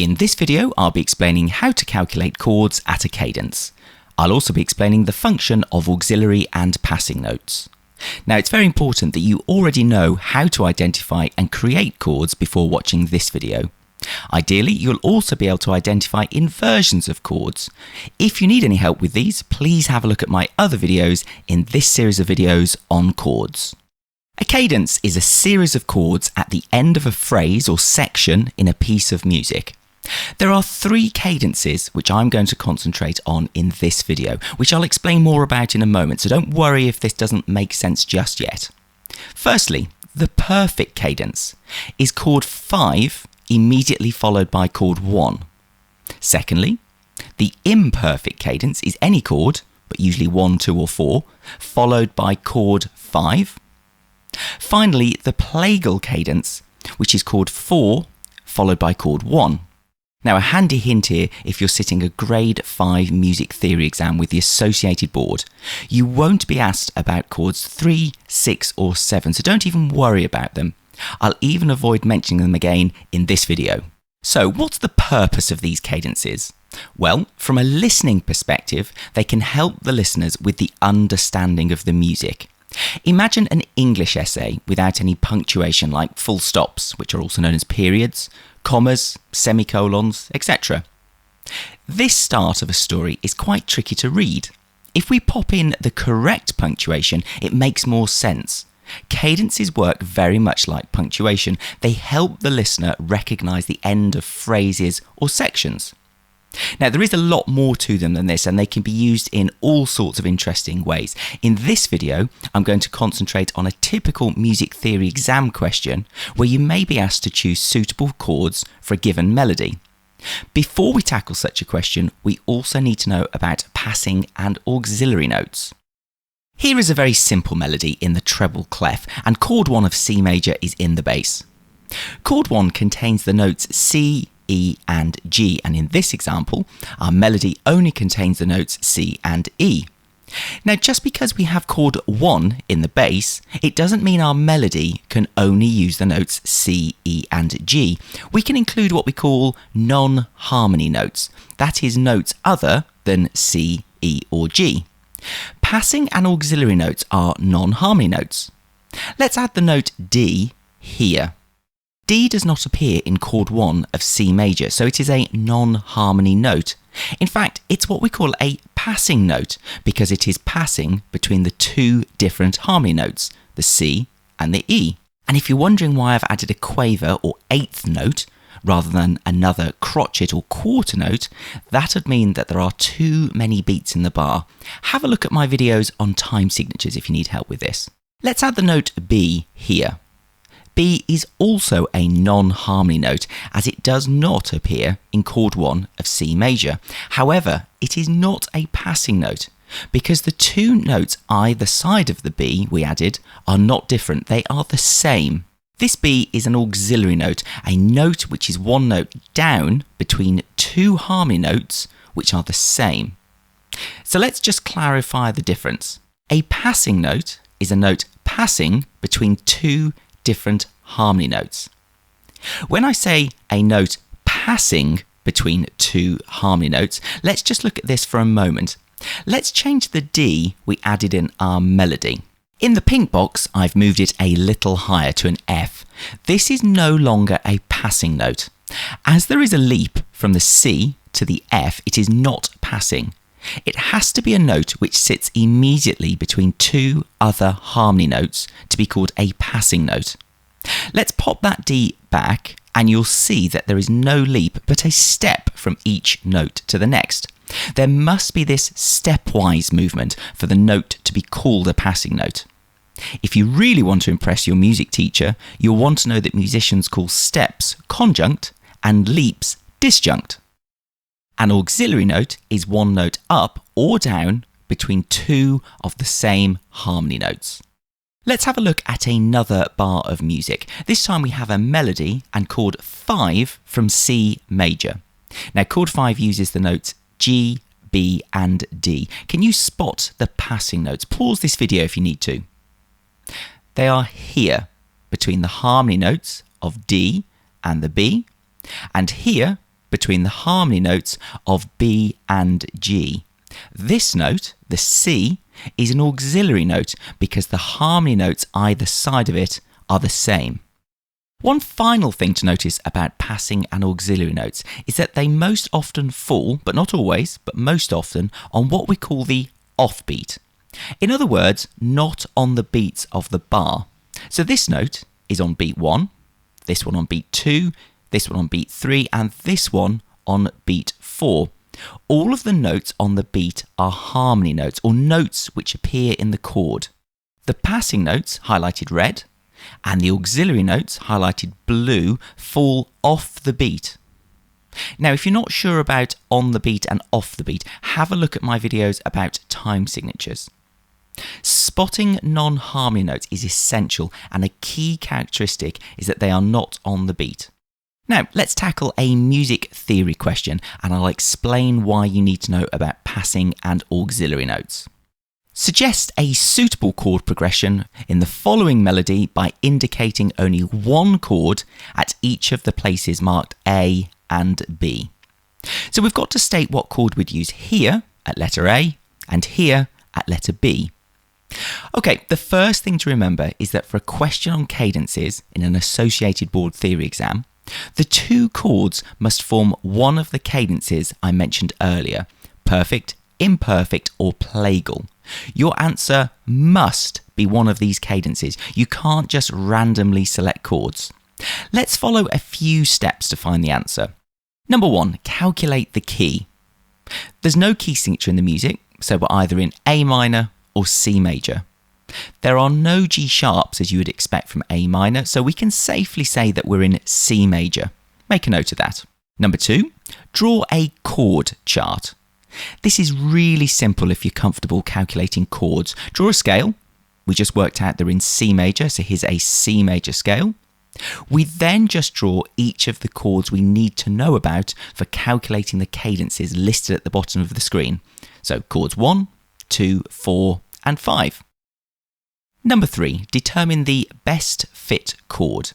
In this video, I'll be explaining how to calculate chords at a cadence. I'll also be explaining the function of auxiliary and passing notes. Now, it's very important that you already know how to identify and create chords before watching this video. Ideally, you'll also be able to identify inversions of chords. If you need any help with these, please have a look at my other videos in this series of videos on chords. A cadence is a series of chords at the end of a phrase or section in a piece of music. There are 3 cadences which I'm going to concentrate on in this video, which I'll explain more about in a moment, so don't worry if this doesn't make sense just yet. Firstly, the perfect cadence is chord 5 immediately followed by chord 1. Secondly, the imperfect cadence is any chord, but usually 1, 2 or 4, followed by chord 5. Finally, the plagal cadence, which is chord 4 followed by chord 1. Now, a handy hint here, if you're sitting a grade 5 music theory exam with the associated board, you won't be asked about chords 3, 6 or 7, so don't even worry about them. I'll even avoid mentioning them again in this video. So, what's the purpose of these cadences? Well, from a listening perspective, they can help the listeners with the understanding of the music. Imagine an English essay without any punctuation like full stops, which are also known as periods, commas, semicolons, etc. This start of a story is quite tricky to read. If we pop in the correct punctuation, it makes more sense. Cadences work very much like punctuation. They help the listener recognise the end of phrases or sections. Now, there is a lot more to them than this, and they can be used in all sorts of interesting ways. In this video, I'm going to concentrate on a typical music theory exam question where you may be asked to choose suitable chords for a given melody. Before we tackle such a question, we also need to know about passing and auxiliary notes. Here is a very simple melody in the treble clef, and chord 1 of C major is in the bass. Chord 1 contains the notes C, E and G, and in this example, our melody only contains the notes C and E. Now, just because we have chord 1 in the bass, it doesn't mean our melody can only use the notes C, E and G. We can include what we call non-harmony notes, that is, notes other than C, E or G. Passing and auxiliary notes are non-harmony notes. Let's add the note D here. D does not appear in chord 1 of C major, so it is a non-harmony note. In fact, it's what we call a passing note because it is passing between the 2 different harmony notes, the C and the E. And if you're wondering why I've added a quaver or 8th note rather than another crotchet or quarter note, that would mean that there are too many beats in the bar. Have a look at my videos on time signatures if you need help with this. Let's add the note B here. B is also a non-harmony note as it does not appear in chord 1 of C major. However, it is not a passing note because the 2 notes either side of the B we added are not different, they are the same. This B is an auxiliary note, a note which is 1 note down between 2 harmony notes which are the same. So let's just clarify the difference. A passing note is a note passing between 2 different harmony notes. When I say a note passing between 2 harmony notes, let's just look at this for a moment. Let's change the D we added in our melody. In the pink box, I've moved it a little higher to an F. This is no longer a passing note. As there is a leap from the C to the F, it is not passing. It has to be a note which sits immediately between 2 other harmony notes to be called a passing note. Let's pop that D back and you'll see that there is no leap but a step from each note to the next. There must be this stepwise movement for the note to be called a passing note. If you really want to impress your music teacher, you'll want to know that musicians call steps conjunct and leaps disjunct. An auxiliary note is 1 note up or down between 2 of the same harmony notes. Let's have a look at another bar of music. This time we have a melody and chord 5 from C major. Now, chord 5 uses the notes G, B and D. Can you spot the passing notes? Pause this video if you need to. They are here between the harmony notes of D and the B, and here between the harmony notes of B and G. This note, the C, is an auxiliary note because the harmony notes either side of it are the same. One final thing to notice about passing and auxiliary notes is that they most often fall, but not always, but most often, on what we call the offbeat. In other words, not on the beats of the bar. So this note is on beat 1, this one on beat 2, this one on beat 3, and this one on beat 4. All of the notes on the beat are harmony notes, or notes which appear in the chord. The passing notes, highlighted red, and the auxiliary notes, highlighted blue, fall off the beat. Now, if you're not sure about on the beat and off the beat, have a look at my videos about time signatures. Spotting non-harmony notes is essential, and a key characteristic is that they are not on the beat. Now, let's tackle a music theory question, and I'll explain why you need to know about passing and auxiliary notes. Suggest a suitable chord progression in the following melody by indicating only one chord at each of the places marked A and B. So we've got to state what chord we'd use here at letter A and here at letter B. Okay, the first thing to remember is that for a question on cadences in an associated board theory exam, the two chords must form one of the cadences I mentioned earlier: perfect, imperfect, or plagal. Your answer must be one of these cadences. You can't just randomly select chords. Let's follow a few steps to find the answer. Number 1, calculate the key. There's no key signature in the music, so we're either in A minor or C major. There are no G sharps as you would expect from A minor, so we can safely say that we're in C major. Make a note of that. Number 2, draw a chord chart. This is really simple if you're comfortable calculating chords. Draw a scale. We just worked out they're in C major, so here's a C major scale. We then just draw each of the chords we need to know about for calculating the cadences listed at the bottom of the screen. So chords 1, 2, 4, and 5. Number 3, determine the best fit chord.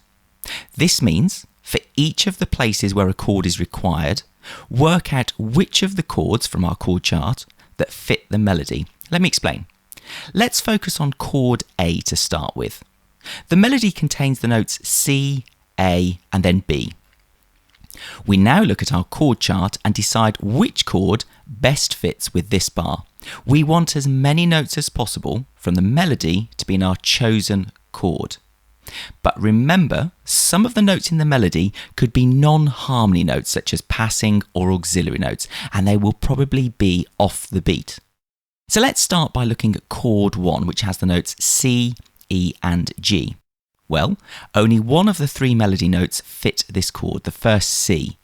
This means for each of the places where a chord is required, work out which of the chords from our chord chart that fit the melody. Let me explain. Let's focus on chord A to start with. The melody contains the notes C, A, and then B. We now look at our chord chart and decide which chord best fits with this bar. We want as many notes as possible from the melody to be in our chosen chord. But remember, some of the notes in the melody could be non-harmony notes such as passing or auxiliary notes, and they will probably be off the beat. So let's start by looking at chord 1, which has the notes C, E and G. Well, only one of the 3 melody notes fit this chord, the first C.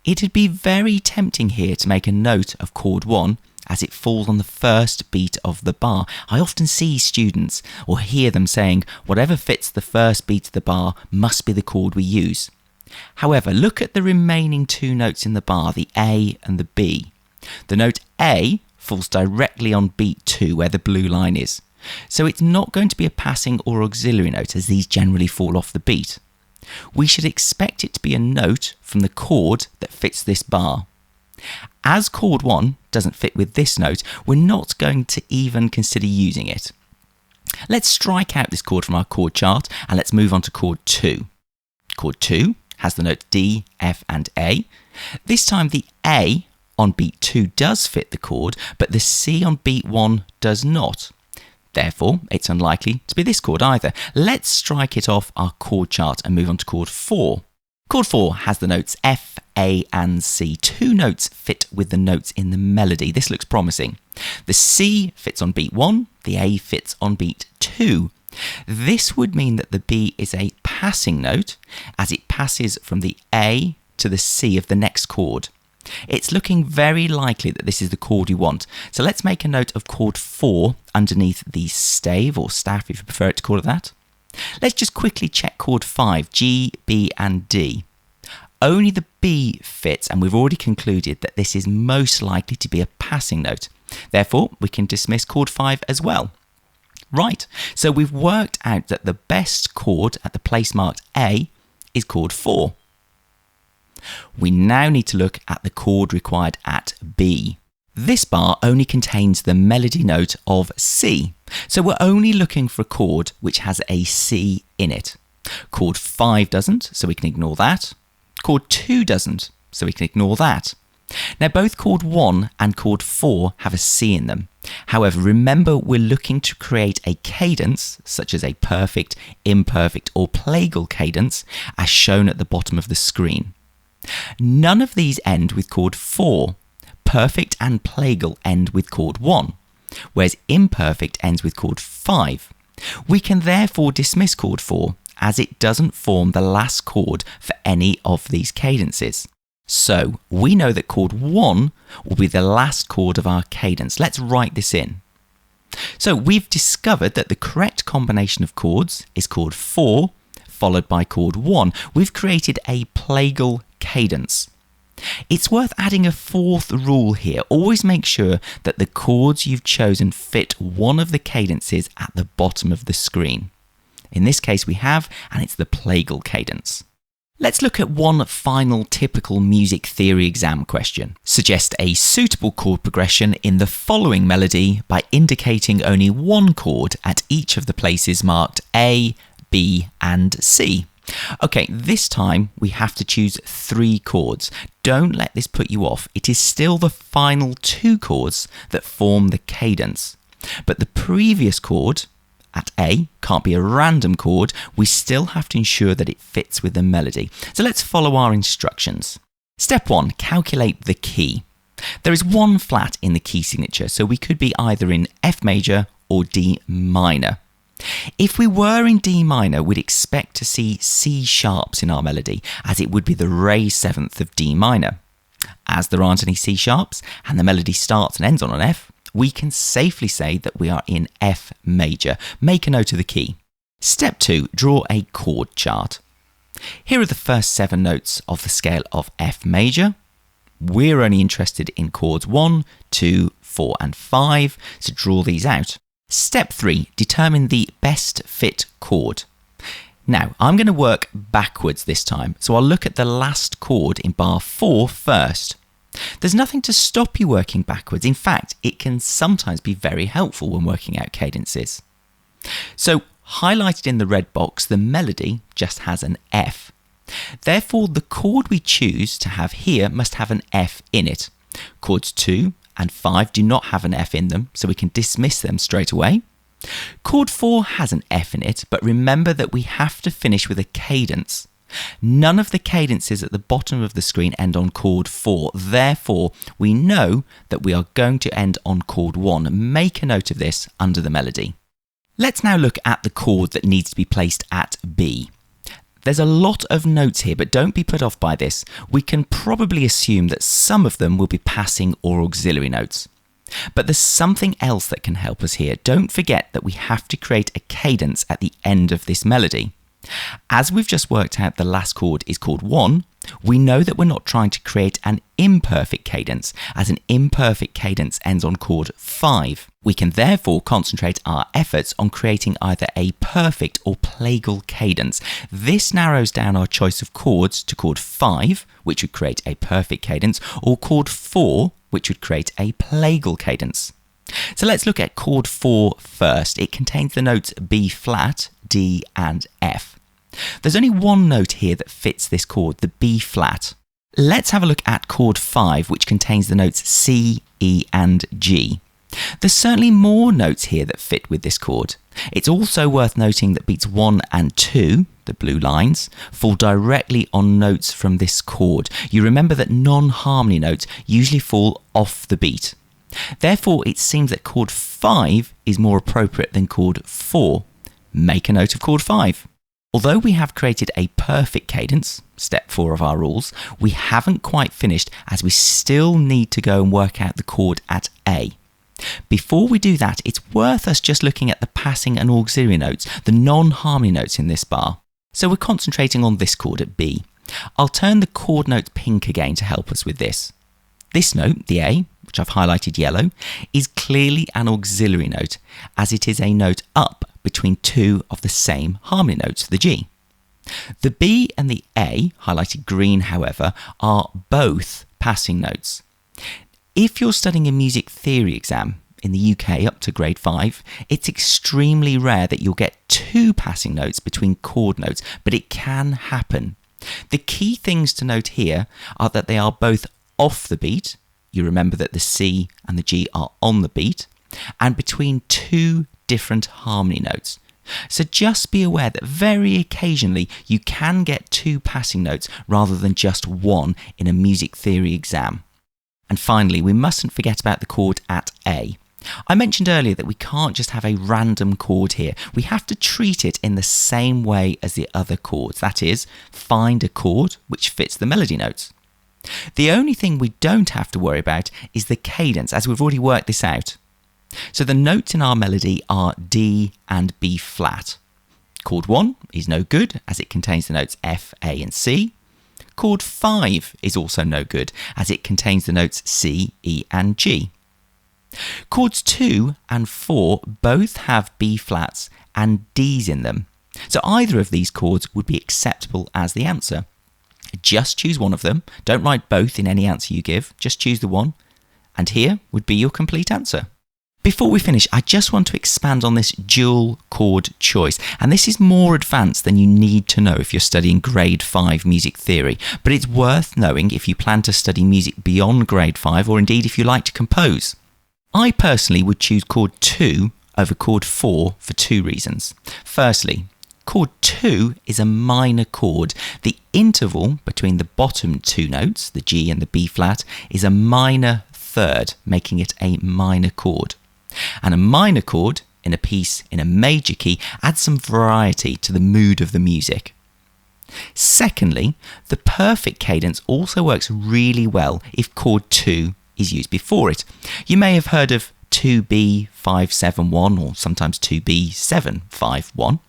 It'd be very tempting here to make a note of chord 1 as it falls on the first beat of the bar. I often see students or hear them saying, whatever fits the first beat of the bar must be the chord we use. However, look at the remaining 2 notes in the bar, the A and the B. The note A falls directly on beat 2 where the blue line is. So it's not going to be a passing or auxiliary note as these generally fall off the beat. We should expect it to be a note from the chord that fits this bar. As chord 1 doesn't fit with this note, we're not going to even consider using it. Let's strike out this chord from our chord chart and let's move on to chord 2. Chord 2 has the note D, F and A. This time the A on beat 2 does fit the chord, but the C on beat 1 does not. Therefore, it's unlikely to be this chord either. Let's strike it off our chord chart and move on to chord 4. Chord 4 has the notes F, A and C. 2 notes fit with the notes in the melody. This looks promising. The C fits on beat 1, the A fits on beat 2. This would mean that the B is a passing note as it passes from the A to the C of the next chord. It's looking very likely that this is the chord you want. So let's make a note of chord 4 underneath the stave or staff if you prefer it to call it that. Let's just quickly check chord 5, G, B and D. Only the B fits and we've already concluded that this is most likely to be a passing note. Therefore, we can dismiss chord 5 as well. Right, so we've worked out that the best chord at the place marked A is chord 4. We now need to look at the chord required at B. This bar only contains the melody note of C, so we're only looking for a chord which has a C in it. Chord 5 doesn't, so we can ignore that. Chord 2 doesn't, so we can ignore that. Now both chord 1 and chord 4 have a C in them. However, remember we're looking to create a cadence, such as a perfect, imperfect or plagal cadence, as shown at the bottom of the screen. None of these end with chord 4. Perfect and plagal end with chord 1, whereas imperfect ends with chord 5. We can therefore dismiss chord 4 as it doesn't form the last chord for any of these cadences. So we know that chord 1 will be the last chord of our cadence. Let's write this in. So we've discovered that the correct combination of chords is chord 4 followed by chord 1. We've created a plagal cadence. It's worth adding a fourth rule here. Always make sure that the chords you've chosen fit one of the cadences at the bottom of the screen. In this case we have, and it's the plagal cadence. Let's look at one final typical music theory exam question. Suggest a suitable chord progression in the following melody by indicating only one chord at each of the places marked A, B and C. Okay, this time we have to choose 3 chords. Don't let this put you off. It is still the final 2 chords that form the cadence. But the previous chord at A can't be a random chord. We still have to ensure that it fits with the melody. So let's follow our instructions. Step 1, calculate the key. There is one flat in the key signature, so we could be either in F major or D minor. If we were in D minor, we'd expect to see C sharps in our melody, as it would be the raised 7th of D minor. As there aren't any C sharps, and the melody starts and ends on an F, we can safely say that we are in F major. Make a note of the key. Step 2, draw a chord chart. Here are the first 7 notes of the scale of F major. We're only interested in chords 1, 2, 4 and 5, so draw these out. Step 3, determine the best fit chord. Now, I'm going to work backwards this time, so I'll look at the last chord in bar 4 first. There's nothing to stop you working backwards. In fact, it can sometimes be very helpful when working out cadences. So, highlighted in the red box, the melody just has an F. Therefore, the chord we choose to have here must have an F in it. Chords 2 and 5 do not have an F in them, so we can dismiss them straight away. Chord 4 has an F in it, but remember that we have to finish with a cadence. None of the cadences at the bottom of the screen end on chord 4, therefore we know that we are going to end on chord 1. Make a note of this under the melody. Let's now look at the chord that needs to be placed at B. There's a lot of notes here, but don't be put off by this. We can probably assume that some of them will be passing or auxiliary notes. But there's something else that can help us here. Don't forget that we have to create a cadence at the end of this melody. As we've just worked out the last chord is chord 1, we know that we're not trying to create an imperfect cadence, as an imperfect cadence ends on chord 5. We can therefore concentrate our efforts on creating either a perfect or plagal cadence. This narrows down our choice of chords to chord 5, which would create a perfect cadence, or chord 4, which would create a plagal cadence. So let's look at chord 4 first. It contains the notes B flat, D and F. There's only one note here that fits this chord, the B flat. Let's have a look at chord 5, which contains the notes C, E and G. There's certainly more notes here that fit with this chord. It's also worth noting that beats 1 and 2, the blue lines, fall directly on notes from this chord. You remember that non-harmony notes usually fall off the beat. Therefore, it seems that chord 5 is more appropriate than chord 4. Make a note of chord 5. Although we have created a perfect cadence, step 4 of our rules, we haven't quite finished, as we still need to go and work out the chord at A. Before we do that, it's worth us just looking at the passing and auxiliary notes, the non-harmony notes in this bar. So we're concentrating on this chord at B. I'll turn the chord note pink again to help us with this. This note, the A, which I've highlighted yellow, is clearly an auxiliary note, as it is a note up between 2 of the same harmony notes, the G. The B and the A, highlighted green however, are both passing notes. If you're studying a music theory exam in the UK up to grade 5, it's extremely rare that you'll get 2 passing notes between chord notes, but it can happen. The key things to note here are that they are both off the beat. You remember that the C and the G are on the beat, and between 2 different harmony notes. So just be aware that very occasionally you can get 2 passing notes rather than just 1 in a music theory exam. And finally, we mustn't forget about the chord at A. I mentioned earlier that we can't just have a random chord here. We have to treat it in the same way as the other chords. That is, find a chord which fits the melody notes. The only thing we don't have to worry about is the cadence, as we've already worked this out. So the notes in our melody are D and B flat. Chord 1 is no good as it contains the notes F, A and C. Chord 5 is also no good as it contains the notes C, E and G. Chords 2 and 4 both have B flats and Ds in them. So either of these chords would be acceptable as the answer. Just choose one of them. Don't write both in any answer you give. Just choose the one. And here would be your complete answer. Before we finish, I just want to expand on this dual chord choice, and this is more advanced than you need to know if you're studying grade 5 music theory, but it's worth knowing if you plan to study music beyond grade 5 or indeed if you like to compose. I personally would choose chord 2 over chord 4 for 2 reasons. Firstly, chord 2 is a minor chord. The interval between the bottom 2 notes, the G and the B flat, is a minor third, making it a minor chord. And a minor chord in a piece in a major key adds some variety to the mood of the music. Secondly, the perfect cadence also works really well if chord 2 is used before it. You may have heard of 2B 5-7-1 or sometimes 2B 7-5-1.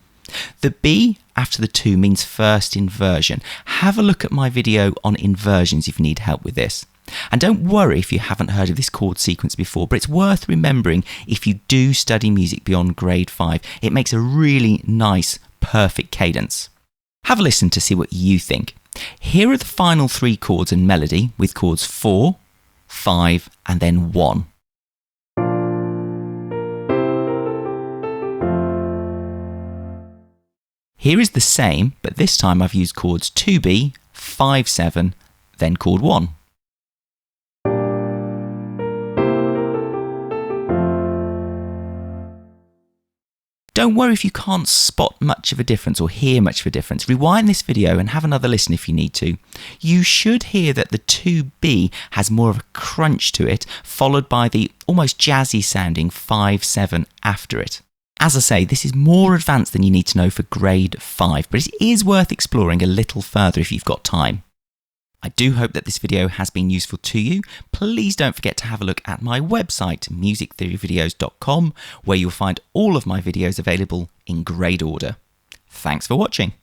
The B after the 2 means first inversion. Have a look at my video on inversions if you need help with this. And don't worry if you haven't heard of this chord sequence before, but it's worth remembering if you do study music beyond grade 5. It makes a really nice, perfect cadence. Have a listen to see what you think. Here are the final 3 chords and melody with chords 4, 5 and then 1. Here is the same, but this time I've used chords 2B, 5-7, then chord 1. Don't worry if you can't spot much of a difference or hear much of a difference. Rewind this video and have another listen if you need to. You should hear that the 2B has more of a crunch to it, followed by the almost jazzy sounding 5-7 after it. As I say, this is more advanced than you need to know for grade 5, but it is worth exploring a little further if you've got time. I do hope that this video has been useful to you. Please don't forget to have a look at my website, musictheoryvideos.com, where you'll find all of my videos available in grade order. Thanks for watching.